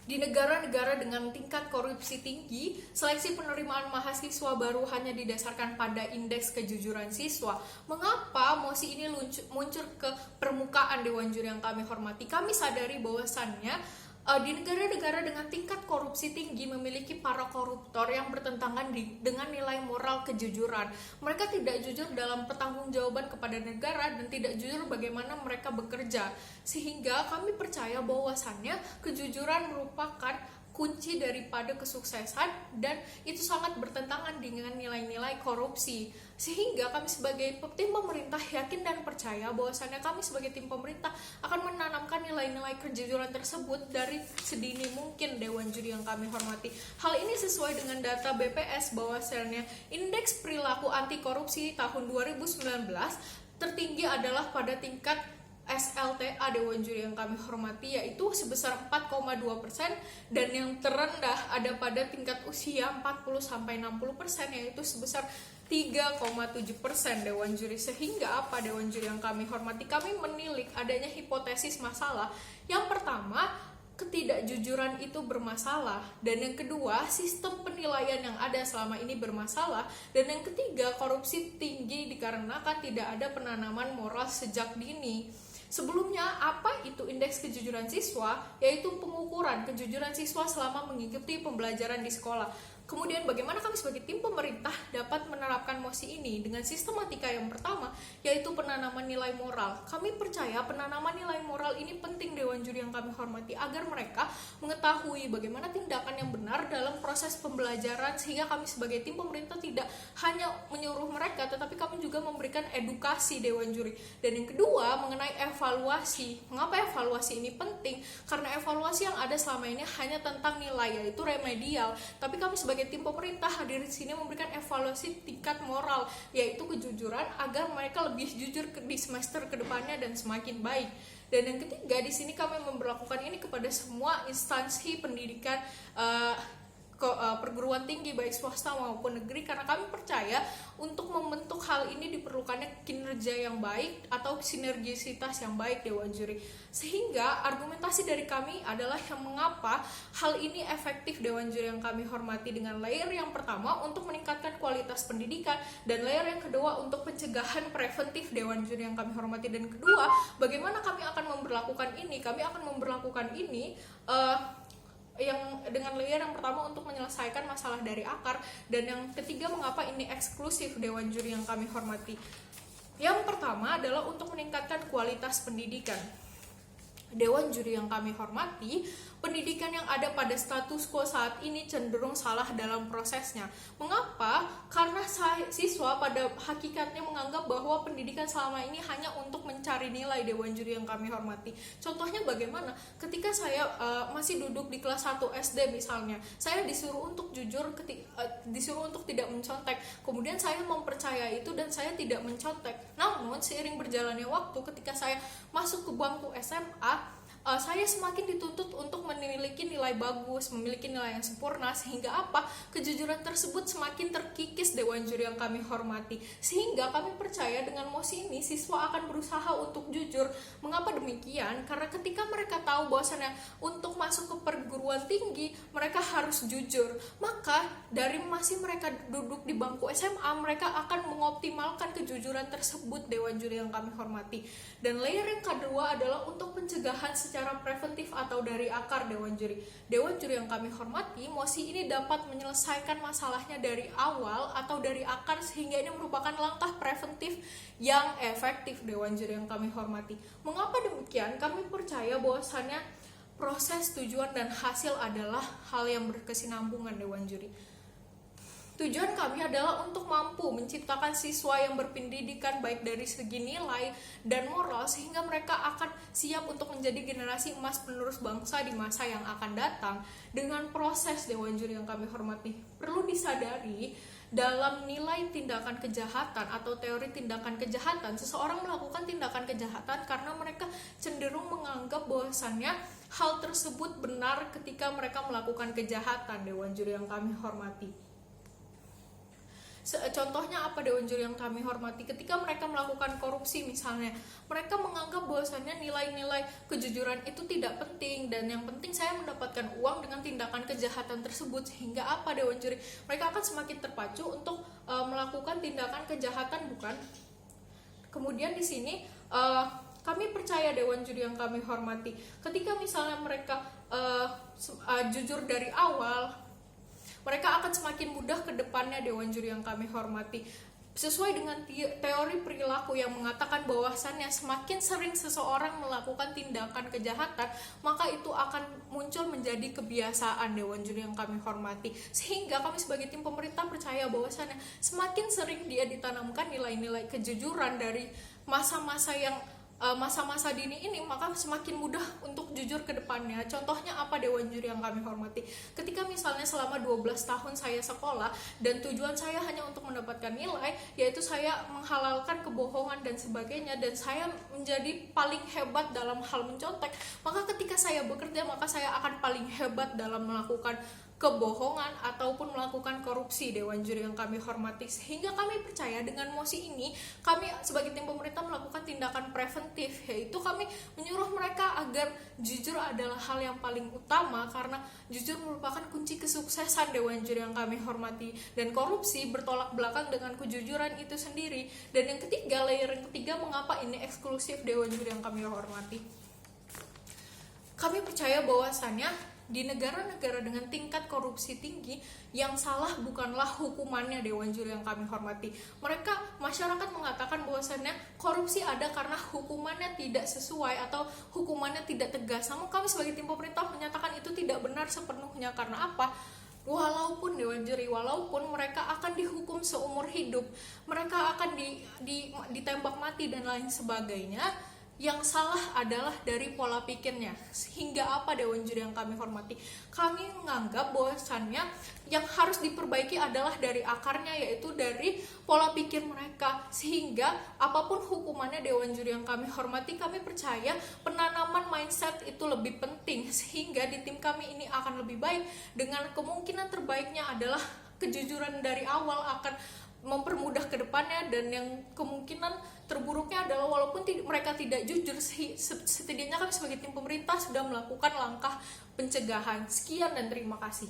Di negara-negara dengan tingkat korupsi tinggi, seleksi penerimaan mahasiswa baru hanya didasarkan pada indeks kejujuran siswa. Mengapa mosi ini muncul ke permukaan Dewan Juri yang kami hormati? Kami sadari bahwasannya di negara-negara dengan tingkat korupsi tinggi memiliki para koruptor yang bertentangan dengan nilai moral kejujuran. Mereka tidak jujur dalam pertanggungjawaban kepada negara dan tidak jujur bagaimana mereka bekerja. Sehingga kami percaya bahwasannya kejujuran merupakan kunci daripada kesuksesan dan itu sangat bertentangan dengan nilai-nilai korupsi. Sehingga kami sebagai tim pemerintah yakin dan percaya bahwasannya kami sebagai tim pemerintah akan menanamkan nilai-nilai kejujuran tersebut dari sedini mungkin Dewan Juri yang kami hormati. Hal ini sesuai dengan data BPS bahwasannya indeks perilaku anti korupsi tahun 2019 tertinggi adalah pada tingkat SLTA Dewan Juri yang kami hormati, yaitu sebesar 4,2%, dan yang terendah ada pada tingkat usia 40-60%, yaitu sebesar 3,7% Dewan Juri. Sehingga apa Dewan Juri yang kami hormati? Kami menilik adanya hipotesis masalah. Yang pertama, ketidakjujuran itu bermasalah, dan yang kedua, sistem penilaian yang ada selama ini bermasalah, dan yang ketiga, korupsi tinggi dikarenakan tidak ada penanaman moral sejak dini. Sebelumnya, apa itu indeks kejujuran siswa? Yaitu pengukuran kejujuran siswa selama mengikuti pembelajaran di sekolah. Kemudian bagaimana kami sebagai tim pemerintah dapat menerapkan mosi ini dengan sistematika yang pertama, yaitu penanaman nilai moral. Kami percaya penanaman nilai moral ini penting Dewan Juri yang kami hormati agar mereka mengetahui bagaimana tindakan yang benar dalam proses pembelajaran, sehingga kami sebagai tim pemerintah tidak hanya menyuruh mereka, tetapi kami juga memberikan edukasi Dewan Juri. Dan yang kedua, mengenai evaluasi. Mengapa evaluasi ini penting? Karena evaluasi yang ada selama ini hanya tentang nilai, yaitu remedial, tapi kami sebagai tim pemerintah hadir di sini memberikan evaluasi tingkat moral, yaitu kejujuran, agar mereka lebih jujur di semester kedepannya dan semakin baik. Dan yang ketiga, di sini kami memberlakukan ini kepada semua instansi pendidikan perguruan tinggi baik swasta maupun negeri, karena kami percaya untuk membentuk hal ini diperlukannya kinerja yang baik atau sinergisitas yang baik Dewan Juri. Sehingga argumentasi dari kami adalah yang mengapa hal ini efektif Dewan Juri yang kami hormati, dengan layer yang pertama untuk meningkatkan kualitas pendidikan, dan layer yang kedua untuk pencegahan preventif Dewan Juri yang kami hormati. Dan kedua, bagaimana kami akan memberlakukan ini? Kami akan memberlakukan ini yang dengan layer yang pertama untuk menyelesaikan masalah dari akar, dan yang ketiga mengapa ini eksklusif Dewan Juri yang kami hormati. Yang pertama adalah untuk meningkatkan kualitas pendidikan. Dewan Juri yang kami hormati, pendidikan yang ada pada status quo saat ini cenderung salah dalam prosesnya. Mengapa? Karena siswa pada hakikatnya menganggap bahwa pendidikan selama ini hanya untuk mencari nilai Dewan Juri yang kami hormati. Contohnya bagaimana? Ketika saya masih duduk di kelas 1 SD misalnya, saya disuruh untuk jujur, disuruh untuk tidak mencontek. Kemudian saya mempercayai itu dan saya tidak mencontek. Namun seiring berjalannya waktu, ketika saya masuk ke bangku SMA, saya semakin dituntut untuk memiliki nilai bagus, memiliki nilai yang sempurna, sehingga apa? Kejujuran tersebut semakin terkikis Dewan Juri yang kami hormati. Sehingga kami percaya dengan mosi ini siswa akan berusaha untuk jujur. Mengapa demikian? Karena ketika mereka tahu bahwasannya untuk masuk ke perguruan tinggi mereka harus jujur, maka dari masih mereka duduk di bangku SMA, mereka akan mengoptimalkan kejujuran tersebut Dewan Juri yang kami hormati. Dan layer yang kedua adalah untuk pencegahan secara preventif atau dari akar Dewan Juri. Dewan Juri yang kami hormati, mosi ini dapat menyelesaikan masalahnya dari awal atau dari akar, sehingga ini merupakan langkah preventif yang efektif Dewan Juri yang kami hormati. Mengapa demikian? Kami percaya bahwasannya proses, tujuan, dan hasil adalah hal yang berkesinambungan Dewan Juri. Tujuan kami adalah untuk mampu menciptakan siswa yang berpendidikan baik dari segi nilai dan moral, sehingga mereka akan siap untuk menjadi generasi emas penerus bangsa di masa yang akan datang. Dengan proses Dewan Juri yang kami hormati, perlu disadari dalam nilai tindakan kejahatan atau teori tindakan kejahatan, seseorang melakukan tindakan kejahatan karena mereka cenderung menganggap bahwasannya hal tersebut benar ketika mereka melakukan kejahatan Dewan Juri yang kami hormati. Contohnya apa Dewan Juri yang kami hormati? Ketika mereka melakukan korupsi misalnya, mereka menganggap bahwasannya nilai-nilai kejujuran itu tidak penting, dan yang penting saya mendapatkan uang dengan tindakan kejahatan tersebut. Sehingga apa Dewan Juri? Mereka akan semakin terpacu untuk melakukan tindakan kejahatan, bukan? Kemudian di sini kami percaya Dewan Juri yang kami hormati, ketika misalnya mereka jujur dari awal, mereka akan semakin mudah ke depannya Dewan Juri yang kami hormati. Sesuai dengan teori perilaku yang mengatakan bahwasannya semakin sering seseorang melakukan tindakan kejahatan, maka itu akan muncul menjadi kebiasaan Dewan Juri yang kami hormati. Sehingga kami sebagai tim pemerintah percaya bahwasannya semakin sering dia ditanamkan nilai-nilai kejujuran dari masa-masa dini ini, maka semakin mudah untuk jujur ke depannya. Contohnya apa Dewan Juri yang kami hormati? Ketika misalnya selama 12 tahun saya sekolah dan tujuan saya hanya untuk mendapatkan nilai, yaitu saya menghalalkan kebohongan dan sebagainya, dan saya menjadi paling hebat dalam hal mencontek, maka ketika saya bekerja, maka saya akan paling hebat dalam melakukan kebohongan ataupun melakukan korupsi Dewan Juri yang kami hormati. Sehingga kami percaya dengan mosi ini, kami sebagai tim pemerintah melakukan tindakan preventif, yaitu kami menyuruh mereka agar jujur adalah hal yang paling utama, karena jujur merupakan kunci kesuksesan Dewan Juri yang kami hormati, dan korupsi bertolak belakang dengan kejujuran itu sendiri. Dan yang ketiga, layer yang ketiga, mengapa ini eksklusif Dewan Juri yang kami hormati? Kami percaya bahwasannya di negara-negara dengan tingkat korupsi tinggi, yang salah bukanlah hukumannya Dewan Juri yang kami hormati. Masyarakat mengatakan bahwasannya korupsi ada karena hukumannya tidak sesuai atau hukumannya tidak tegas. Namun kami sebagai tim pemerintah menyatakan itu tidak benar sepenuhnya. Karena apa? Walaupun Dewan Juri, walaupun mereka akan dihukum seumur hidup, mereka akan ditembak mati dan lain sebagainya, yang salah adalah dari pola pikirnya. Sehingga apa Dewan Juri yang kami hormati? Kami menganggap bahwasannya yang harus diperbaiki adalah dari akarnya, yaitu dari pola pikir mereka. Sehingga apapun hukumannya Dewan Juri yang kami hormati, kami percaya penanaman mindset itu lebih penting. Sehingga di tim kami ini akan lebih baik, dengan kemungkinan terbaiknya adalah kejujuran dari awal akan mempermudah ke depannya, dan yang kemungkinan terburuknya adalah walaupun mereka tidak jujur, setidaknya kami sebagai tim pemerintah sudah melakukan langkah pencegahan. Sekian dan terima kasih.